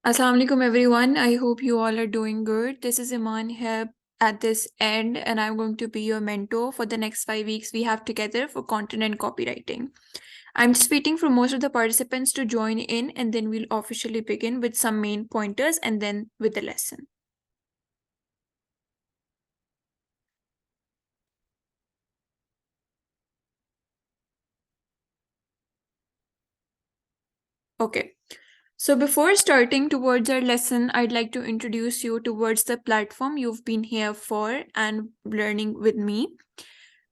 Assalamu alaikum everyone. I hope you all are doing good. This is Iman here at this end, and I'm going to be your mentor for the next 5 weeks we have together for content and copywriting. I'm just waiting for most of the participants to join in, and then we'll officially begin with some main pointers and then with the lesson. Okay. So before starting towards our lesson, I'd like to introduce you towards the platform you've been here for and learning with me.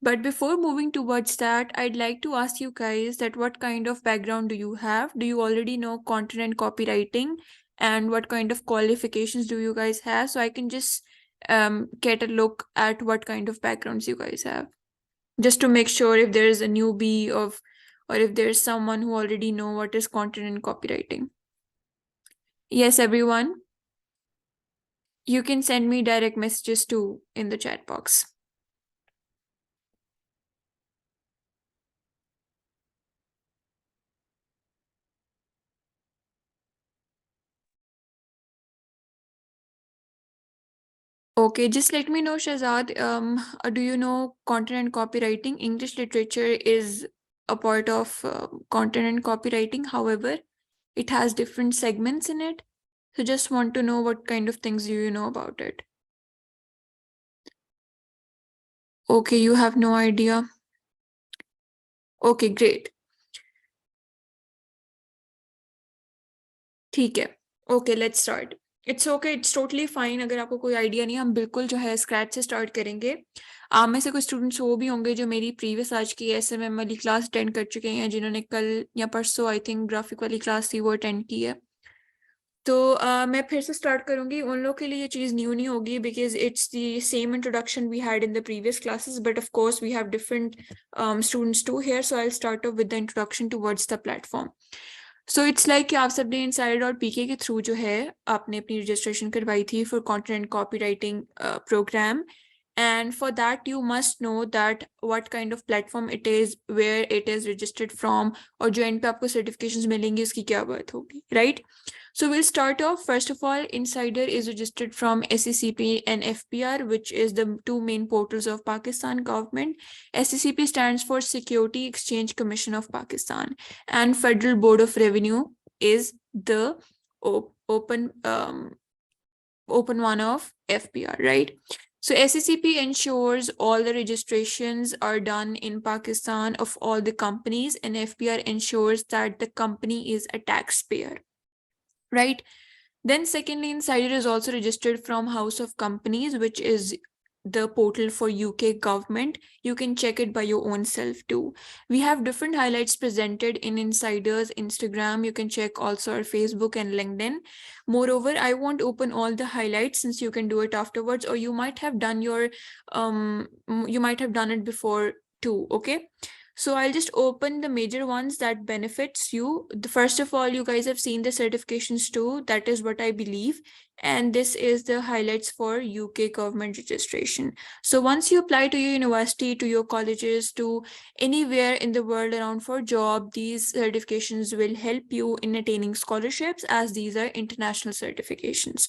But before moving towards that, I'd like to ask you guys that what kind of background do you have? Do you already know content and copywriting? And what kind of qualifications do you guys have? So I can just get a look at what kind of backgrounds you guys have. Just to make sure if there is a newbie or if there's someone who already know what is content and copywriting. Yes, everyone. You can send me direct messages too in the chat box. Okay, just let me know, Shahzad. Do you know content and copywriting? English literature is a part of content and copywriting. However, it has different segments in it. So just want to know what kind of things do you know about it. Okay, you have no idea. Okay, great. ठीक है. Okay, let's start. It's okay, it's totally fine अगर आपको कोई idea नहीं, हम बिल्कुल जो है स्क्रैच से स्टार्ट करेंगे. आप में से कुछ स्टूडेंट्स वो भी होंगे जो मेरी प्रीवियस आज की एसएमएम वाली क्लास अटेंड कर चुके हैं, जिन्होंने कल या परसों आई थिंक ग्राफिक वाली क्लास थी वो अटेंड की है. तो मैं फिर से स्टार्ट करूंगी. उन लोग के लिए ये चीज़ न्यू नहीं होगी because it's the same introduction we had in the previous classes, but of course we have different students to here, so I start off with the introduction towards the platform. So it's like कि आप सबने insider और पीके के through जो है आपने अपनी registration करवाई थी for content and copywriting program. And for that, you must know that what kind of platform it is, where it is registered from, और जो end पे आपको certifications मिलेंगी उसकी क्या बात होगी, right? So we'll start off. First of all, Insider is registered from SECP and FPR, which is the two main portals of Pakistan government. SECP stands for Security Exchange Commission of Pakistan, and Federal Board of Revenue is the open one of FPR, right? So SECP ensures all the registrations are done in Pakistan of all the companies, and FPR ensures that the company is a taxpayer, right? Then secondly, Insider is also registered from House of Companies, which is the portal for UK government. You can check it by your own self too. We have different highlights presented in Insider's Instagram. You can check also our Facebook and LinkedIn. Moreover, I won't open all the highlights since you can do it afterwards, or you might have done it before too, okay? So I'll just open the major ones that benefits you. First of all, you guys have seen the certifications too. That is what I believe. And this is the highlights for UK government registration. So once you apply to your university, to your colleges, to anywhere in the world around for job, these certifications will help you in attaining scholarships, as these are international certifications.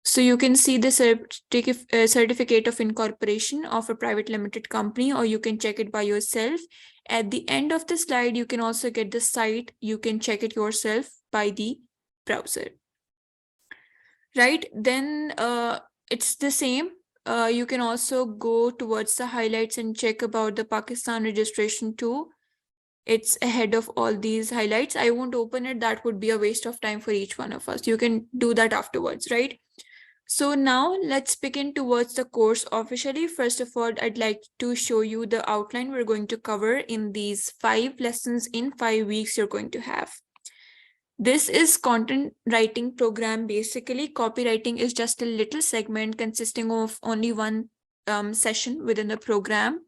So you can see the certificate of incorporation of a private limited company, or you can check it by yourself. At the end of the slide, you can also get the site. You can check it yourself by the browser. Right, then it's the same. You can also go towards the highlights and check about the Pakistan registration too. It's ahead of all these highlights. I won't open it. That would be a waste of time for each one of us. You can do that afterwards, right? So now let's begin towards the course officially. First of all, I'd like to show you the outline we're going to cover in these 5 lessons in 5 weeks you're going to have. This is content writing program. Basically, copywriting is just a little segment consisting of only one session within the program.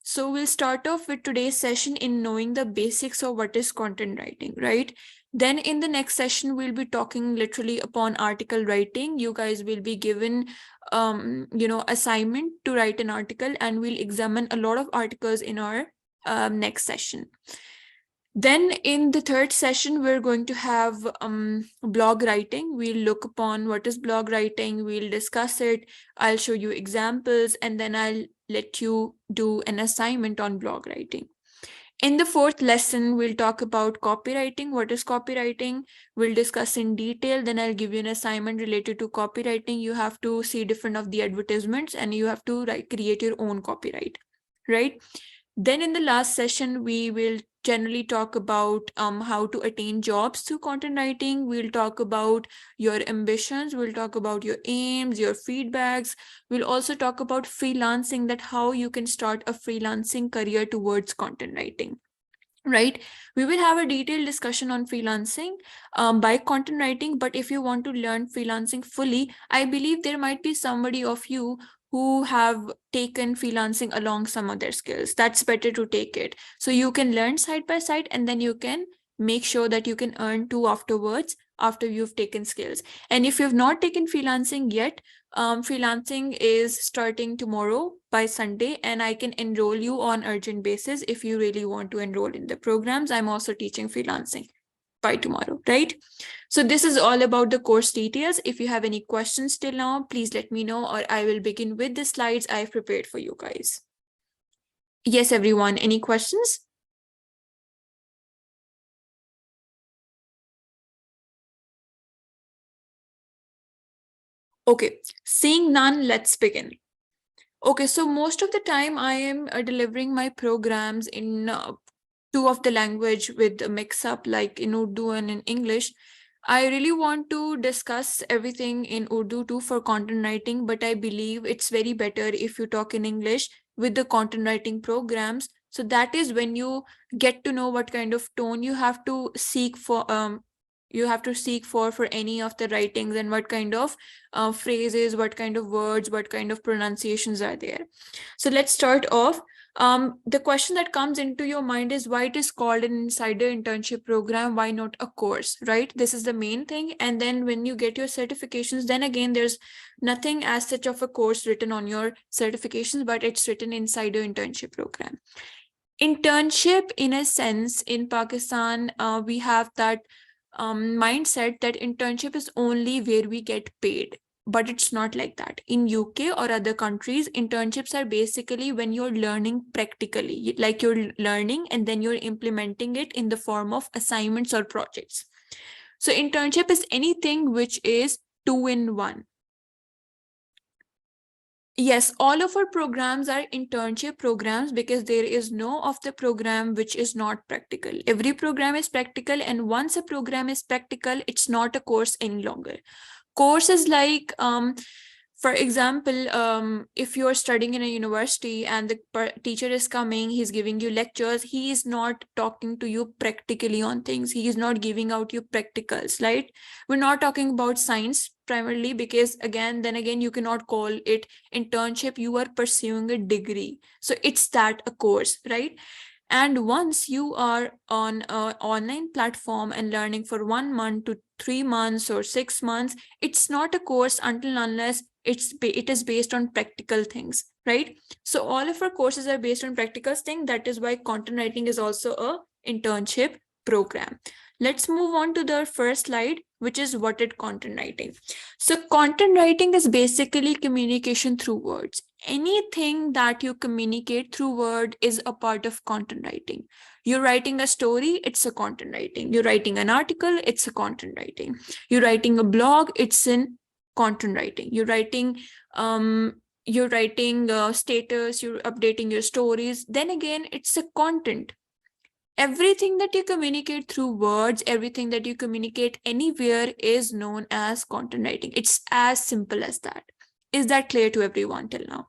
So we'll start off with today's session in knowing the basics of what is content writing, right? Then in the next session, we'll be talking literally upon article writing. You guys will be given, assignment to write an article, and we'll examine a lot of articles in our next session. Then in the third session, we're going to have blog writing. We'll look upon what is blog writing. We'll discuss it. I'll show you examples, and then I'll let you do an assignment on blog writing. In the fourth lesson, we'll talk about copywriting. What is copywriting? We'll discuss in detail. Then I'll give you an assignment related to copywriting. You have to see different of the advertisements and you have to create your own copyright, right? Then in the last session, we will generally talk about how to attain jobs through content writing. We'll talk about your ambitions. We'll talk about your aims, your feedbacks. We'll also talk about freelancing, that how you can start a freelancing career towards content writing. Right, we will have a detailed discussion on freelancing by content writing. But if you want to learn freelancing fully, I believe there might be somebody of you who have taken freelancing along some other skills. That's better to take it so you can learn side by side, and then you can make sure that you can earn too afterwards after you've taken skills. And if you've not taken freelancing yet, freelancing is starting tomorrow by Sunday, and I can enroll you on urgent basis if you really want to enroll in the programs. I'm also teaching freelancing by tomorrow, right? So this is all about the course details. If you have any questions till now, please let me know, or I will begin with the slides I've prepared for you guys. Yes, everyone, any questions? Okay, seeing none, let's begin. Okay, so most of the time I am delivering my programs in two of the language with a mix up, like in Urdu and in English. I really want to discuss everything in Urdu too for content writing, but I believe it's very better if you talk in English with the content writing programs. So that is when you get to know what kind of tone you have to seek for. You have to seek for any of the writings, and what kind of phrases, what kind of words, what kind of pronunciations are there. So let's start off. The question that comes into your mind is why it is called an insider internship program, why not a course, right? This is the main thing. And then when you get your certifications, then again, there's nothing as such of a course written on your certifications, but it's written insider internship program. Internship, in a sense, in Pakistan, we have that mindset that internship is only where we get paid, but it's not like that. In UK or other countries, internships are basically when you're learning practically, like you're learning and then you're implementing it in the form of assignments or projects. So internship is anything which is 2 in 1. Yes, all of our programs are internship programs because there is no of the program which is not practical. Every program is practical, and once a program is practical, it's not a course any longer. Course is like, for example, if you're studying in a university and the teacher is coming, he's giving you lectures, he is not talking to you practically on things. He is not giving out you practicals, right? We're not talking about science primarily because then again, you cannot call it internship. You are pursuing a degree. So it's that a course, right? And once you are on an online platform and learning for 1 month to 3 months or 6 months, it's not a course until unless it is based on practical things, right? So all of our courses are based on practical things. That is why content writing is also a internship program. Let's move on to the first slide, which is what is content writing. So content writing is basically communication through words. Anything that you communicate through word is a part of content writing. You're writing a story, it's a content writing. You're writing an article, it's a content writing. You're writing a blog, it's in content writing. You're writing status, you're updating your stories, then again, it's a content. Everything that you communicate through words, everything that you communicate anywhere is known as content writing. It's as simple as that. Is that clear to everyone till now?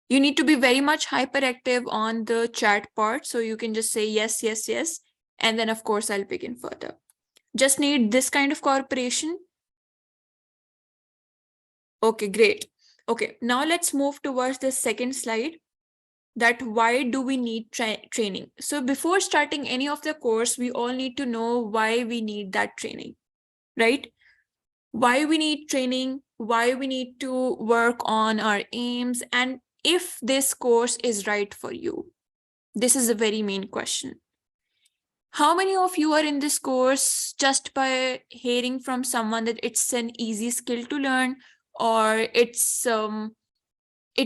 You need to be very much hyperactive on the chat part. So you can just say yes, yes, yes. And then of course, I'll begin further. Just need this kind of cooperation. Okay, great. Okay, now let's move towards the second slide. That why do we need training? So before starting any of the course, we all need to know why we need that training, right? Why we need training, why we need to work on our aims, and if this course is right for you. This is a very main question. How many of you are in this course just by hearing from someone that it's an easy skill to learn, or it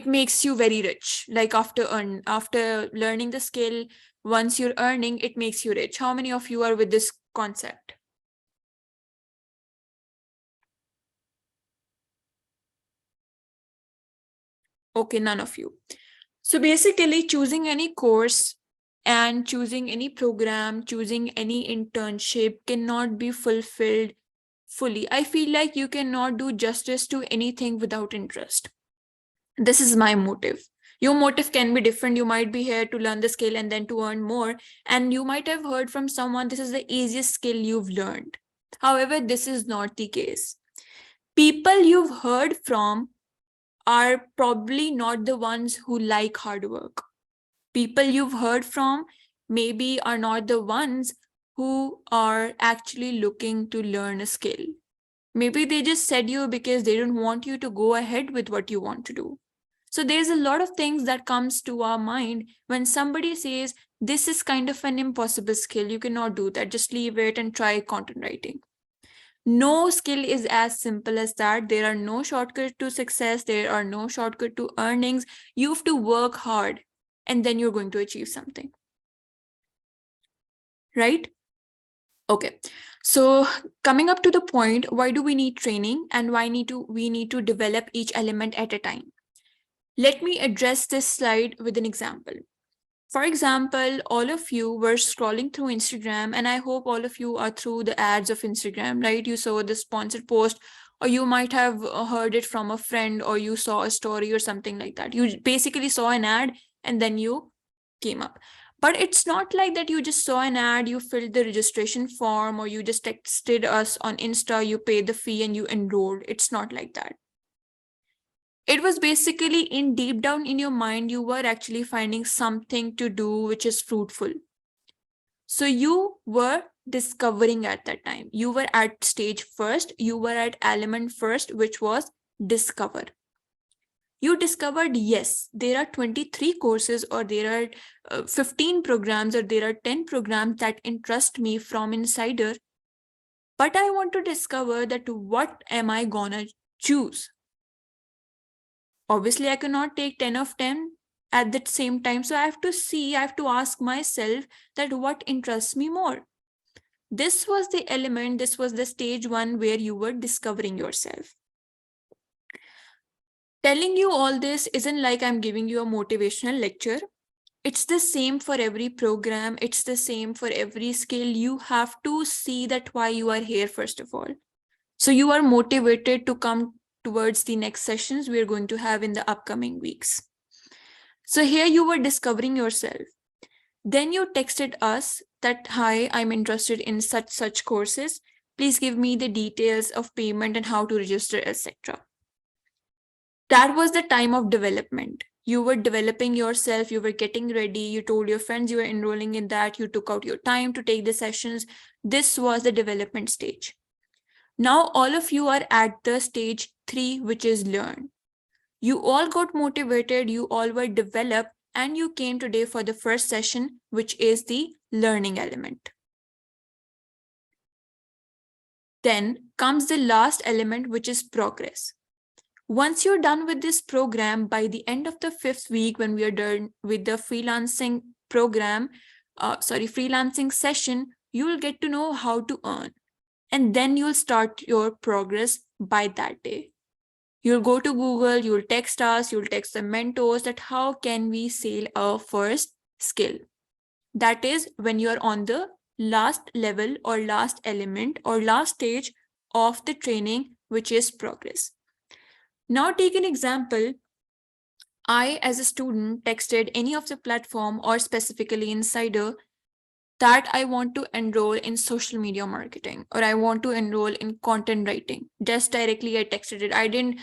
makes you very rich, like after learning the skill, once you're earning, it makes you rich? How many of you are with this concept? Okay, none of you. So basically, choosing any course and choosing any program, choosing any internship cannot be fulfilled fully. I feel like you cannot do justice to anything without interest. This is my motive. Your motive can be different. You might be here to learn the skill and then to earn more. And you might have heard from someone this is the easiest skill you've learned. However, this is not the case. People you've heard from are probably not the ones who like hard work. People you've heard from maybe are not the ones who are actually looking to learn a skill. Maybe they just said you because they don't want you to go ahead with what you want to do. So there's a lot of things that comes to our mind when somebody says this is kind of an impossible skill, you cannot do that, just leave it and try content writing. No skill is as simple as that. There are no shortcuts to success. There are no shortcut to earnings. You have to work hard and then you're going to achieve something. Right? Okay. So coming up to the point, why do we need training and why we need to develop each element at a time? Let me address this slide with an example. For example, all of you were scrolling through Instagram, and I hope all of you are through the ads of Instagram, right? You saw the sponsored post, or you might have heard it from a friend, or you saw a story or something like that. You basically saw an ad and then you came up. But it's not like that you just saw an ad, you filled the registration form, or you just texted us on Insta, you paid the fee and you enrolled. It's not like that. It was basically in deep down in your mind, you were actually finding something to do which is fruitful. So you were discovering at that time. You were at stage first, you were at element first, which was discover. You discovered, yes, there are 23 courses, or there are 15 programs, or there are 10 programs that interest me from Insider. But I want to discover that what am I gonna choose? Obviously, I cannot take 10 of 10 at the same time. So I have to ask myself that what interests me more. This was the element, this was the stage one where you were discovering yourself. Telling you all this isn't like I'm giving you a motivational lecture. It's the same for every program. It's the same for every skill. You have to see that why you are here, first of all. So you are motivated to come towards the next sessions we're going to have in the upcoming weeks. So here you were discovering yourself. Then you texted us that, hi, I'm interested in such courses. Please give me the details of payment and how to register, etc. That was the time of development. You were developing yourself, you were getting ready, you told your friends you were enrolling in that, you took out your time to take the sessions. This was the development stage. Now all of you are at the stage 3, which is learn. You all got motivated, you all were developed, and you came today for the first session, which is the learning element. Then comes the last element, which is progress. Once you're done with this program, by the end of the 5th week, when we are done with the freelancing program, freelancing session, you'll get to know how to earn. And then you'll start your progress by that day. You'll go to Google, you'll text us, you'll text the mentors that how can we sell our first skill. That is when you're on the last level or last element or last stage of the training, which is progress. Now take an example. I, as a student, texted any of the platform or specifically Insider that I want to enroll in social media marketing, or I want to enroll in content writing. Just directly I texted it. I didn't,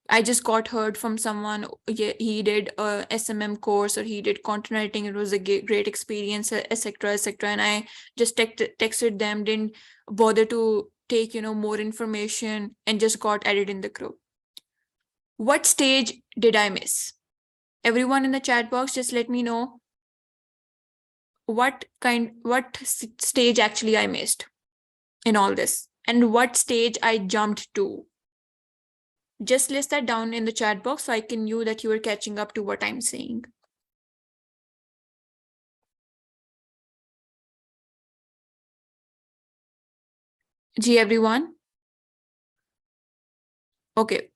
I just got heard from someone, he did a SMM course or he did content writing. It was a great experience, etc., etc. And I just texted them, didn't bother to take, more information, and just got added in the group. What stage did I miss? Everyone in the chat box, just let me know what stage actually I missed in all this and what stage I jumped to. Just list that down in the chat box so I can know that you are catching up to what I'm saying. Ji everyone? Okay.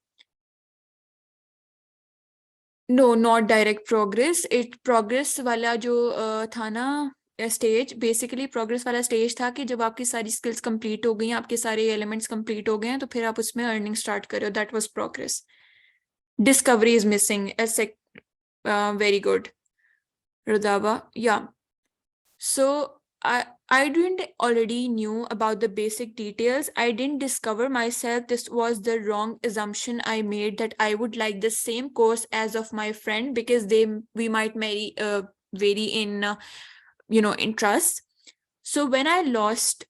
No, not direct progress. It progress वाला जो था ना stage, basically progress वाला stage था कि जब आपकी सारी स्किल्स कंप्लीट हो गई हैं, आपके सारे एलिमेंट्स कंप्लीट हो गए हैं, तो फिर आप उसमें अर्निंग स्टार्ट करो. That was progress. Discovery is missing. Very good, Rudaba. Yeah. So I didn't already knew about the basic details. I didn't discover myself. This was the wrong assumption I made, that I would like the same course as of my friend because we might vary in interest. So when I lost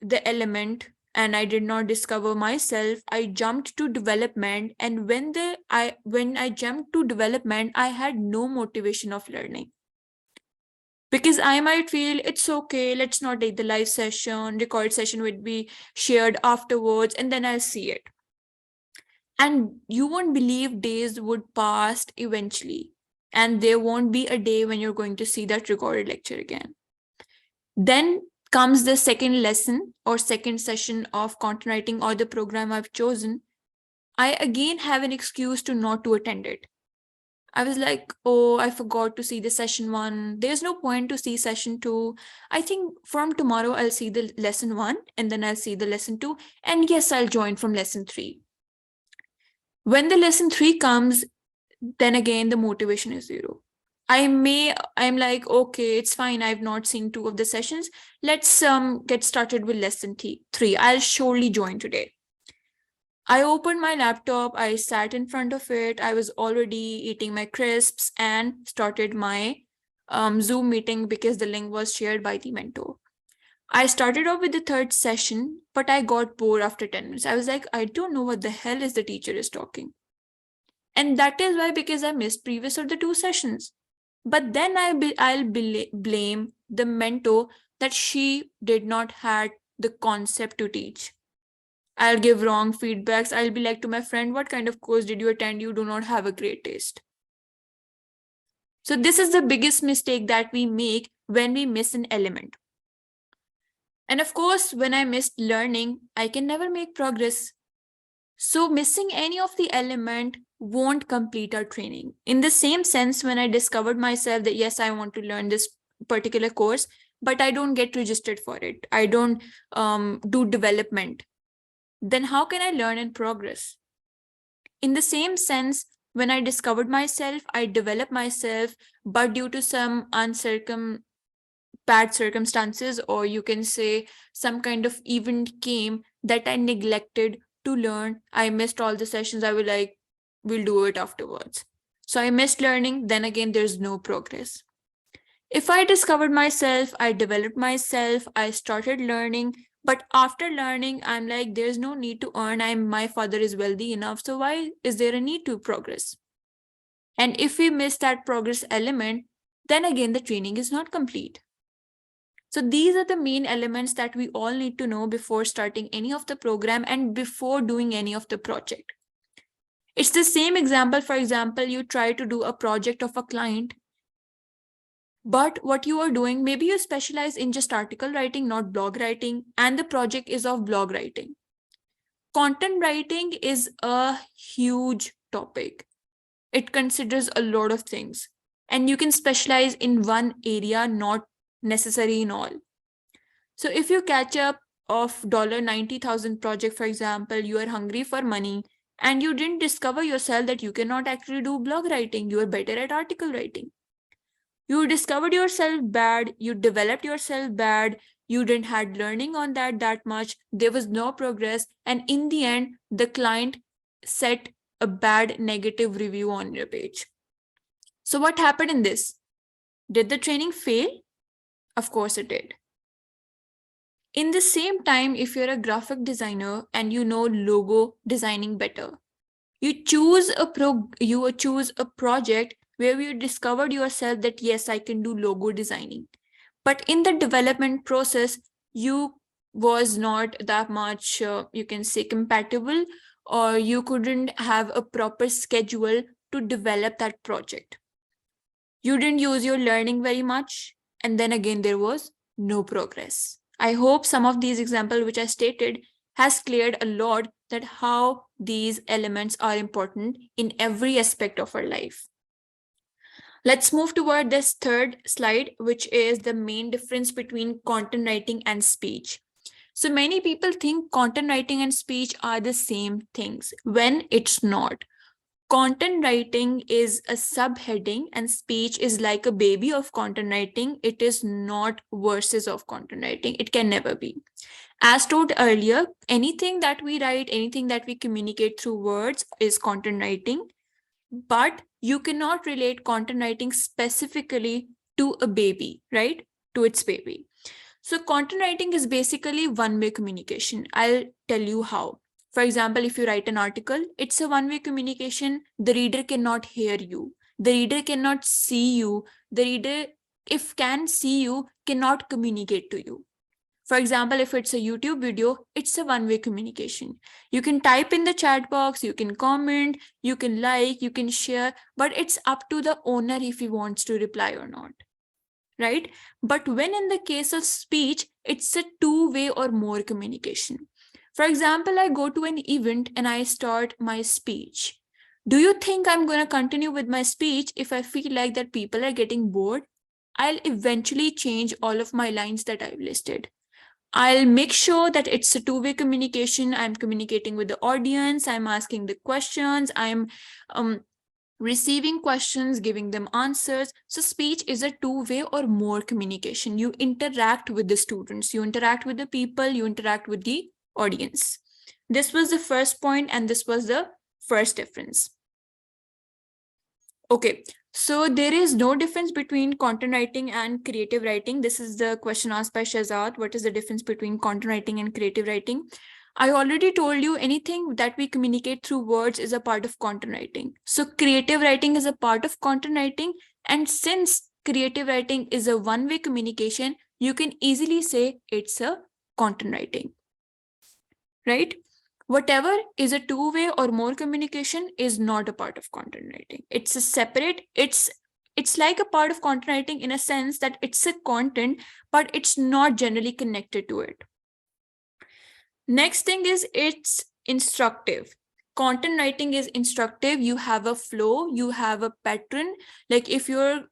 the element and I did not discover myself, I jumped to development. And when I jumped to development, I had no motivation of learning. Because I might feel it's okay, let's not take the live session, record session would be shared afterwards, and then I'll see it. And you won't believe days would pass eventually. And there won't be a day when you're going to see that recorded lecture again. Then comes the second lesson or second session of content writing or the program I've chosen. I again have an excuse to not to attend it. I was like, oh, I forgot to see the session 1. There's no point to see session 2. I think from tomorrow I'll see the lesson 1 and then I'll see the lesson 2. And yes, I'll join from lesson 3. When the lesson 3 comes, then again, the motivation is 0. I'm like, okay, it's fine. I've not seen 2 of the sessions. Let's get started with lesson 3. I'll surely join today. I opened my laptop, I sat in front of it, I was already eating my crisps and started my Zoom meeting because the link was shared by the mentor. I started off with the 3rd session, but I got bored after 10 minutes. I was like, I don't know what the hell is the teacher is talking. And that is why, because I missed previous of the 2 sessions. But then I'll blame the mentor that she did not had the concept to teach. I'll give wrong feedbacks. I'll be like to my friend, what kind of course did you attend? You do not have a great taste. So this is the biggest mistake that we make when we miss an element. And of course, when I missed learning, I can never make progress. So missing any of the element won't complete our training. In the same sense, when I discovered myself that yes, I want to learn this particular course, but I don't get registered for it. I don't do development. Then how can I learn and progress? In the same sense, when I discovered myself, I developed myself, but due to some bad circumstances, or you can say some kind of event came that I neglected to learn. I missed all the sessions. I was like, we'll do it afterwards. So I missed learning. Then again, there's no progress. If I discovered myself, I developed myself, I started learning, but after learning, I'm like, there's no need to earn. My father is wealthy enough. So why is there a need to progress? And if we miss that progress element, then again, the training is not complete. So these are the main elements that we all need to know before starting any of the program and before doing any of the project. It's the same example. For example, you try to do a project of a client, but what you are doing, maybe you specialize in just article writing, not blog writing, and the project is of blog writing. Content writing is a huge topic. It considers a lot of things, and you can specialize in one area, not necessary in all. So if you catch up of $90,000 project, for example, you are hungry for money and you didn't discover yourself that you cannot actually do blog writing, you are better at article writing. You discovered yourself bad, you developed yourself bad, you didn't had learning on that much, there was no progress, and in the end, the client set a bad negative review on your page. So what happened in this? Did the training fail? Of course it did. In the same time, if you're a graphic designer and you know logo designing better, you choose a project where you discovered yourself that yes, I can do logo designing. But in the development process, you was not that much, you can say, compatible, or you couldn't have a proper schedule to develop that project. You didn't use your learning very much, and then again there was no progress. I hope some of these examples which I stated has cleared a lot that how these elements are important in every aspect of our life. Let's move toward this third slide, which is the main difference between content writing and speech. So many people think content writing and speech are the same things when it's not. Content writing is a subheading and speech is like a baby of content writing. It is not verses of content writing. It can never be. As told earlier, anything that we write, anything that we communicate through words is content writing, but you cannot relate content writing specifically to a baby, right? To its baby. So content writing is basically one-way communication. I'll tell you how. For example, if you write an article, it's a one-way communication. The reader cannot hear you. The reader cannot see you. The reader, if can see you, cannot communicate to you. For example, if it's a YouTube video, it's a one-way communication. You can type in the chat box, you can comment, you can like, you can share, but it's up to the owner if he wants to reply or not. Right? But when in the case of speech, it's a two-way or more communication. For example, I go to an event and I start my speech. Do you think I'm going to continue with my speech if I feel like that people are getting bored? I'll eventually change all of my lines that I've listed. I'll make sure that it's a two-way communication. I'm communicating with the audience. I'm asking the questions. I'm receiving questions, giving them answers. So speech is a two-way or more communication. You interact with the students, you interact with the people, you interact with the audience. This was the first point, and this was the first difference. Okay, so there is no difference between content writing and creative writing. This is the question asked by Shahzad. What is the difference between content writing and creative writing? I already told you anything that we communicate through words is a part of content writing. So creative writing is a part of content writing. And since creative writing is a one-way communication, you can easily say it's a content writing, right? Whatever is a two-way or more communication is not a part of content writing. It's a separate, it's like a part of content writing in a sense that it's a content, but it's not generally connected to it. Next thing is it's instructive. Content writing is instructive. You have a flow, you have a pattern. Like if you're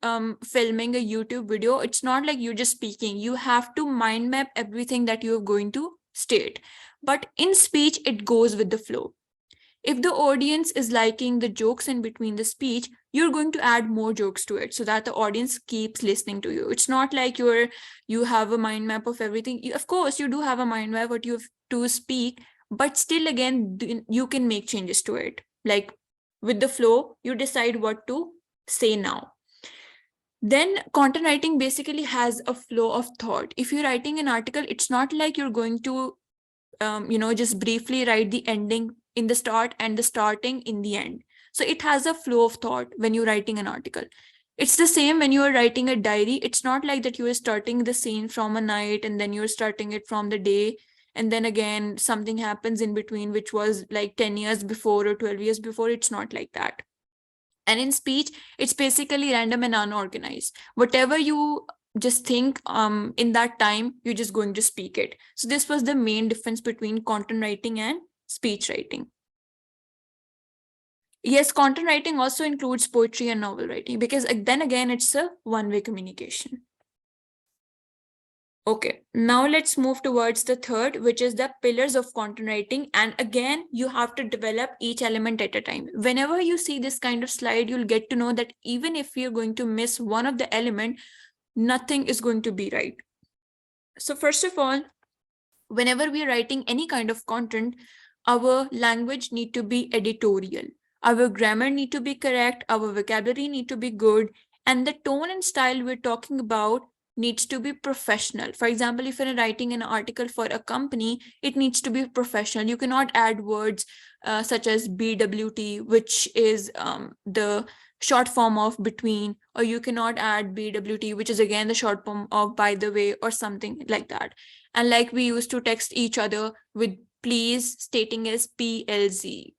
filming a YouTube video, it's not like you're just speaking. You have to mind map everything that you're going to state. But in speech, it goes with the flow. If the audience is liking the jokes in between the speech, you're going to add more jokes to it so that the audience keeps listening to you. It's not like you have a mind map of everything. Of course, you do have a mind map what you have to speak, but still again, you can make changes to it. Like with the flow, you decide what to say now. Then content writing basically has a flow of thought. If you're writing an article, it's not like you're going to just briefly write the ending in the start and the starting in the end. So it has a flow of thought when you're writing an article. It's the same when you are writing a diary. It's not like that you are starting the scene from a night and then you're starting it from the day, and then again something happens in between which was like 10 years before or 12 years before. It's not like that. And in speech, it's basically random and unorganized. Whatever you just think in that time, you're just going to speak it. So this was the main difference between content writing and speech writing. Yes, content writing also includes poetry and novel writing, because then again, it's a one-way communication. Okay, now let's move towards the third, which is the pillars of content writing. And again, you have to develop each element at a time. Whenever you see this kind of slide, you'll get to know that even if you're going to miss one of the element, nothing is going to be right. So first of all, whenever we are writing any kind of content, our language need to be editorial. Our grammar need to be correct. Our vocabulary need to be good. And the tone and style we're talking about needs to be professional. For example, if you're writing an article for a company, it needs to be professional. You cannot add words such as BWT, which is the short form of between, or you cannot add BWT, which is again the short form of by the way, or something like that. And like we used to text each other with please stating as PLZ.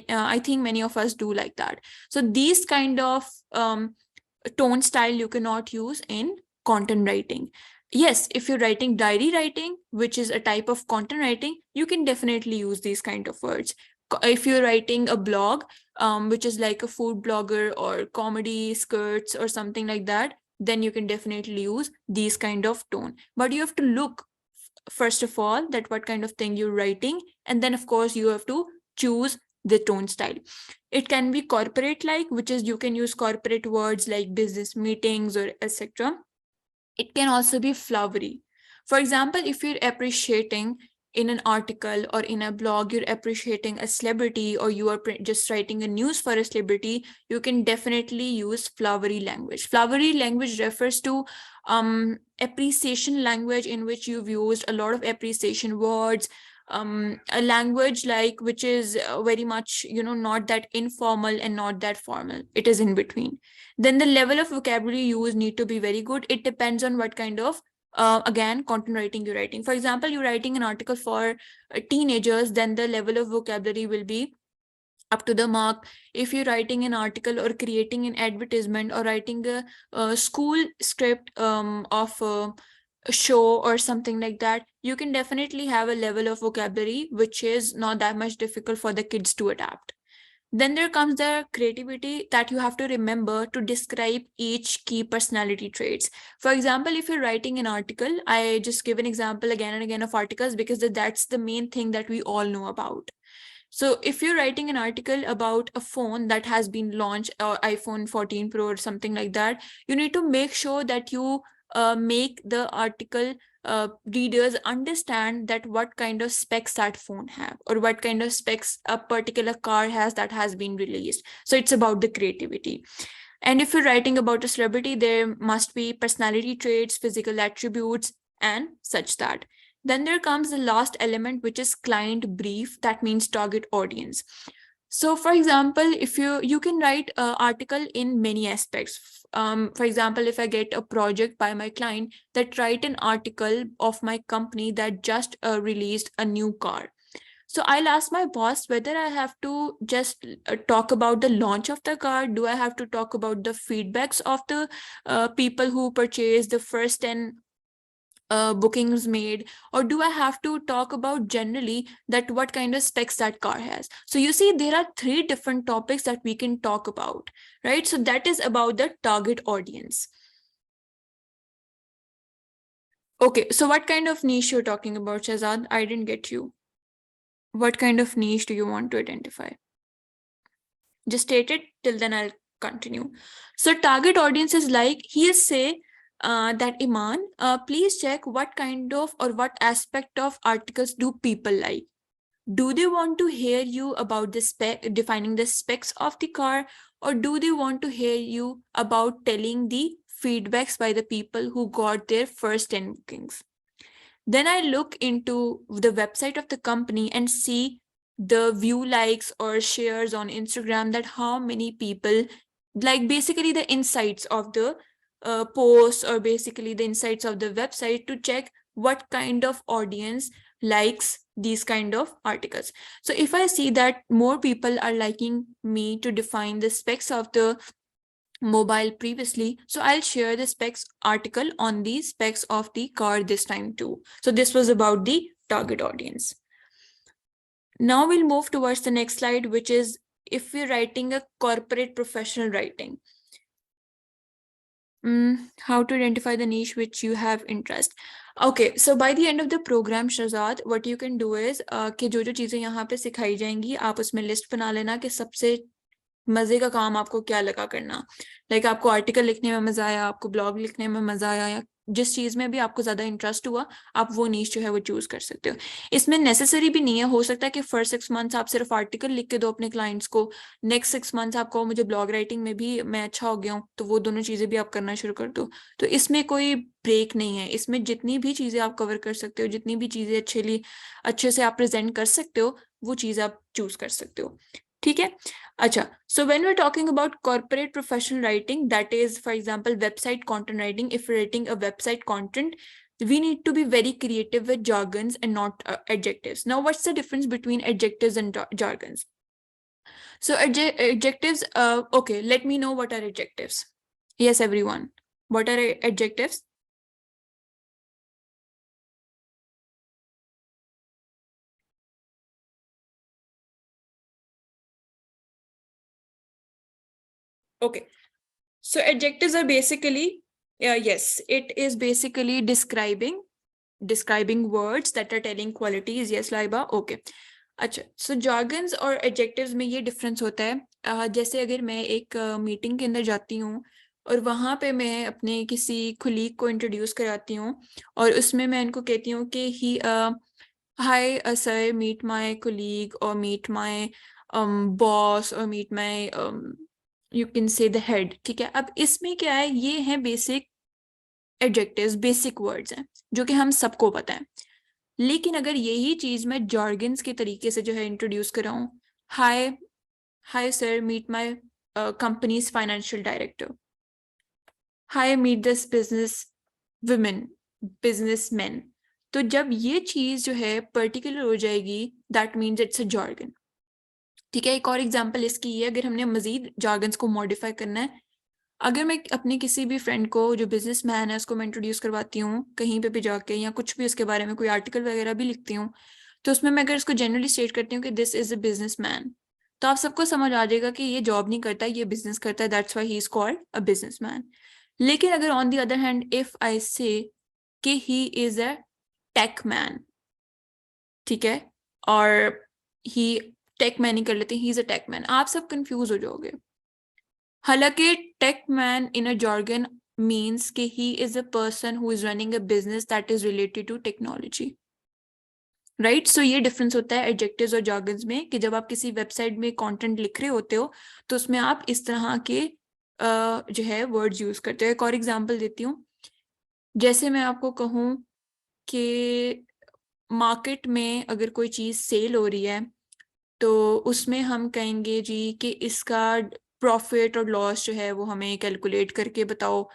I think many of us do like that. So these kind of tone style you cannot use in content writing. Yes, if you're writing diary writing, which is a type of content writing, you can definitely use these kind of words. If you're writing a blog, which is like a food blogger or comedy skirts or something like that, then you can definitely use these kind of tone. But you have to look, first of all, that what kind of thing you're writing, and then of course you have to choose the tone style. It can be corporate like, which is you can use corporate words like business meetings or etc. It can also be flowery. For example, if you're appreciating in an article or in a blog, you're appreciating a celebrity, or you are just writing a news for a celebrity, you can definitely use flowery language. Flowery language refers to appreciation language in which you've used a lot of appreciation words, a language like which is very much, not that informal and not that formal. It is in between. Then the level of vocabulary used need to be very good. It depends on what kind of again content writing you're writing. For example, you're writing an article for teenagers, then the level of vocabulary will be up to the mark. If you're writing an article or creating an advertisement or writing a school script of a show or something like that, you can definitely have a level of vocabulary which is not that much difficult for the kids to adapt. Then there comes the creativity that you have to remember to describe each key personality traits. For example, if you're writing an article, I just give an example again and again of articles because that's the main thing that we all know about. So if you're writing an article about a phone that has been launched, or iPhone 14 Pro or something like that, you need to make sure that you make the article readers understand that what kind of specs that phone have, or what kind of specs a particular car has that has been released. So it's about the creativity. And if you're writing about a celebrity, there must be personality traits, physical attributes, and such that. Then there comes the last element, which is client brief. That means target audience. So for example, if you can write an article in many aspects. For example, if I get a project by my client that write an article of my company that just released a new car. So I'll ask my boss whether I have to just talk about the launch of the car. Do I have to talk about the feedbacks of the people who purchased the first 10 bookings made, or do I have to talk about generally that what kind of specs that car has? So you see, there are 3 different topics that we can talk about, right? So that is about the target audience. Okay, so what kind of niche you're talking about, Shahzad? I didn't get you. What kind of niche do you want to identify? Just state it, till then I'll continue. So target audience is like, here say that Iman, please check what kind of or what aspect of articles do people like. Do they want to hear you about the defining the specs of the car, or do they want to hear you about telling the feedbacks by the people who got their first 10 bookings? Then I look into the website of the company and see the view likes or shares on Instagram, that how many people like basically the insights of the posts, or basically the insights of the website, to check what kind of audience likes these kind of articles. So if I see that more people are liking me to define the specs of the mobile previously, so I'll share the specs article on the specs of the car this time too. So this was about the target audience. Now we'll move towards the next slide, which is if we're writing a corporate professional writing. How to identify the niche which you have interest. Okay, so by the end of the program, Shahzad, what you can do is कि जो चीजें यहाँ पे सिखाई जाएंगी, आप उसमें list बना लेना कि सबसे मजे का काम आपको क्या लगा करना. लाइक आपको आर्टिकल लिखने में मजा आया, आपको ब्लॉग लिखने में मजा आया, या जिस चीज में भी आपको ज्यादा इंटरेस्ट हुआ, आप वो नीश जो है वो चूज कर सकते हो. इसमें नेसेसरी भी नहीं है, हो सकता है कि फर्स्ट 6 मंथ्स आप सिर्फ आर्टिकल लिख के दो अपने क्लाइंट्स को, नेक्स्ट 6 मंथ्स आपको मुझे ब्लॉग राइटिंग में भी मैं अच्छा हो गया हूँ, तो वो दोनों चीजें भी आप करना शुरू कर दो. तो इसमें कोई ब्रेक नहीं है. इसमें जितनी भी चीजें आप कवर कर सकते हो, जितनी भी चीजें अच्छे से आप प्रेजेंट कर सकते हो, वो चीज आप चूज कर सकते हो. ठीक है। अच्छा, so when we're talking about corporate professional writing, that is for example website content writing, if we're writing a website content, we need to be very creative with jargons and not adjectives. Now what's the difference between adjectives and jargons? So adjectives, okay, let me know what are adjectives. Yes, everyone, what are adjectives? Okay, so adjectives are basically, yes, it is basically describing words that are telling qualities. Yes, Laiba, okay. अच्छा, सो jargons और adjectives में ये difference होता है, जैसे अगर मैं एक मीटिंग के अंदर जाती हूँ और वहाँ पे मैं अपने किसी कुलीग को इंट्रोड्यूस कराती हूँ और उसमें मैं इनको कहती हूँ कि ही hi sir, meet my colleague or meet my boss or meet my you can say the head, ठीक है। अब इसमें क्या है, ये है बेसिक एडजेक्टिव्स, बेसिक वर्ड्स हैं जो कि हम सबको पता है। लेकिन अगर यही चीज मैं जॉर्गन्स के तरीके से जो है इंट्रोड्यूस कराऊं, hi hi sir, meet my company's financial director, hi meet this business women, businessman, तो जब ये चीज जो है पर्टिकुलर हो जाएगी, that means it's a jargon. ठीक है, एक और एग्जांपल इसकी है, अगर हमने मजीद जॉर्गन्स को मॉडिफाई करना है, अगर मैं अपने किसी भी फ्रेंड को जो बिजनेसमैन है उसको मैं इंट्रोड्यूस करवाती हूँ कहीं पे भी जाके, या कुछ भी उसके बारे में कोई आर्टिकल वगैरह भी लिखती हूँ, तो उसमें मैं अगर उसको जनरली स्टेट करती हूँ कि दिस इज अ बिजनेसमैन, तो आप सबको समझ आ जाएगा कि ये जॉब नहीं करता, ये बिजनेस करता है, that's why he is called a businessman. लेकिन अगर on the other hand if I say कि he is a tech man, ठीक है, और ही टेक मैन ही कर लेते हैं, he is a tech man, आप सब कंफ्यूज हो जाओगे। हालांकि tech man in a jargon means कि he is a person who is running a business that is related to technology, right. So ये डिफरेंस होता है एडजेक्टिव्स और jargons में, कि जब आप किसी वेबसाइट में कंटेंट लिख रहे होते हो तो उसमें आप इस तरह के जो है वर्ड्स यूज करते हो। एक और एग्जांपल देती हूँ, जैसे मैं आपको कहूँ कि मार्केट में अगर कोई चीज सेल हो रही है तो उसमें हम कहेंगे जी कि इसका प्रॉफिट और लॉस जो है वो हमें कैलकुलेट करके बताओ,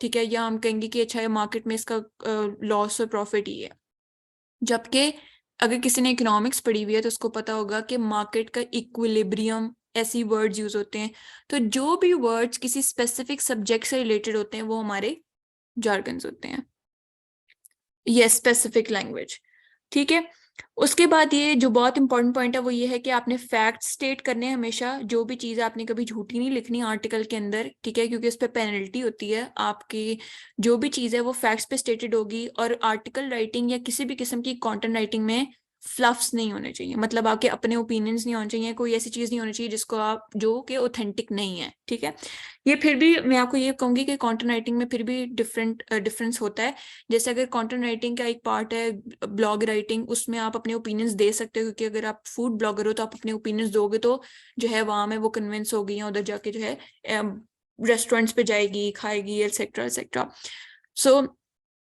ठीक है, या हम कहेंगे कि अच्छा है मार्केट में इसका लॉस और प्रॉफिट ही है। जबकि अगर किसी ने इकोनॉमिक्स पढ़ी हुई है तो उसको पता होगा कि मार्केट का इक्विलिब्रियम, ऐसी वर्ड्स यूज होते हैं। तो जो भी वर्ड्स किसी स्पेसिफिक सब्जेक्ट से रिलेटेड होते हैं वो हमारे जार्गन्स होते हैं, ये स्पेसिफिक लैंग्वेज, ठीक है। उसके बाद ये जो बहुत इंपॉर्टेंट पॉइंट है वो ये है कि आपने फैक्ट स्टेट करने हैं हमेशा, जो भी चीज़ आपने कभी झूठी नहीं लिखनी आर्टिकल के अंदर, ठीक है, क्योंकि उस पर पेनल्टी होती है आपकी। जो भी चीज़ है वो फैक्ट्स पे स्टेटेड होगी, और आर्टिकल राइटिंग या किसी भी किस्म की कंटेंट राइटिंग में फ्लफ्स नहीं होने चाहिए, मतलब आपके अपने ओपिनियंस नहीं होने चाहिए, कोई ऐसी चीज़ नहीं होनी चाहिए जिसको आप, जो कि ऑथेंटिक नहीं है, ठीक है। ये फिर भी मैं आपको ये कहूंगी कि कंटेंट राइटिंग में फिर भी डिफरेंस होता है। जैसे अगर कंटेंट राइटिंग का एक पार्ट है ब्लॉग राइटिंग, उसमें आप अपने ओपिनियंस दे सकते हो, क्योंकि अगर आप फूड ब्लॉगर हो तो आप अपने ओपिनियंस दोगे तो जो है वहां में वो कन्विंस हो गई है, उधर जाके जो है रेस्टोरेंट्स पे जाएगी, खाएगी, etcetera etcetera. So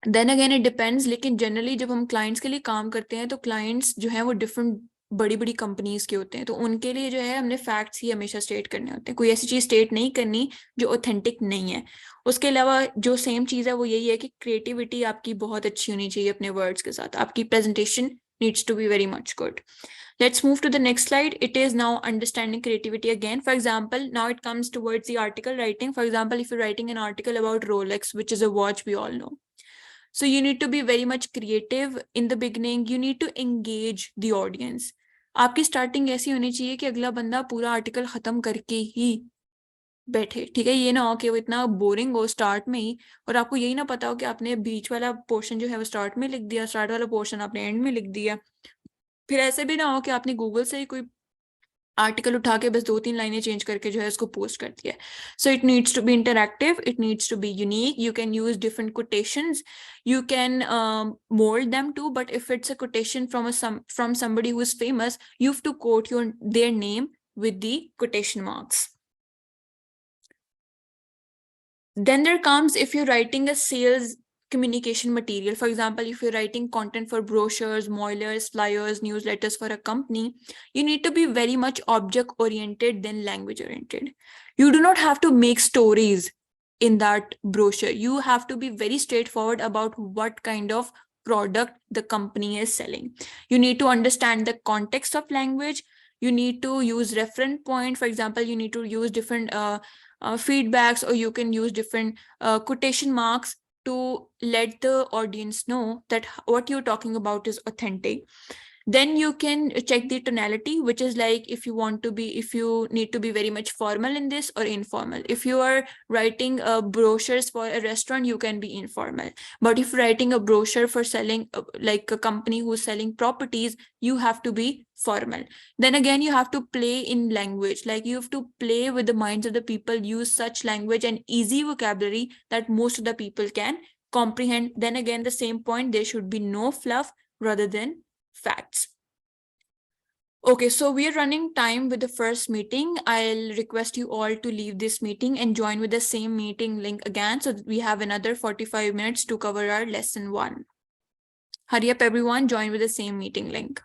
then again it depends, लेकिन जनरली जब हम क्लाइंट्स के लिए काम करते हैं तो क्लाइंट्स जो है वो डिफरेंट बड़ी बड़ी कंपनीज के होते हैं, तो उनके लिए जो है हमने फैक्ट्स ही हमेशा स्टेट करने होते हैं, कोई ऐसी चीज स्टेट नहीं करनी जो ऑथेंटिक नहीं है। उसके अलावा जो सेम चीज है वो यही है कि क्रिएटिविटी आपकी बहुत अच्छी होनी चाहिए अपने वर्ड्स के साथ, आपकी presentation needs to be very much good. Let's move to the next slide. It is now understanding creativity again. For example, now it comes towards the article writing. For example, if you're writing an article about Rolex, which is a watch we all know, so you need to be very much creative in the beginning. You need to engage the audience. आपकी starting ऐसी होनी चाहिए कि अगला बंदा पूरा article खत्म करके ही बैठे, ठीक है। ये ना हो कि वो इतना बोरिंग हो स्टार्ट में ही और आपको यही ना पता हो कि आपने बीच वाला पोर्शन जो है वो स्टार्ट में लिख दिया, स्टार्ट वाला पोर्शन आपने एंड में लिख दिया। फिर ऐसे भी ना हो कि आपने गूगल से ही कोई आर्टिकल उठा के बस 2-3 लाइनें चेंज करके जो है उसको पोस्ट कर दिया। So it needs to be interactive, it needs to be unique, you can use different quotations, you can mold them too, but if it's a quotation from somebody who is famous, you have to quote their name with the quotation marks. Then there comes, if you're writing a sales communication material. For example, if you're writing content for brochures, mailers, flyers, newsletters for a company, you need to be very much object oriented than language oriented. You do not have to make stories in that brochure. You have to be very straightforward about what kind of product the company is selling. You need to understand the context of language. You need to use reference point. For example, you need to use different feedbacks, or you can use different quotation marks to let the audience know that what you're talking about is authentic. Then you can check the tonality, which is like if you need to be very much formal in this or informal. If you are writing brochures for a restaurant, you can be informal. But if you're writing a brochure for selling like a company who's selling properties, you have to be formal. Then again, you have to play in language, like you have to play with the minds of the people, use such language and easy vocabulary that most of the people can comprehend. Then again, the same point, there should be no fluff rather than facts. Okay, so we are running time with the first meeting. I'll request you all to leave this meeting and join with the same meeting link again, so that we have another 45 minutes to cover our lesson 1. Hurry up everyone, join with the same meeting link.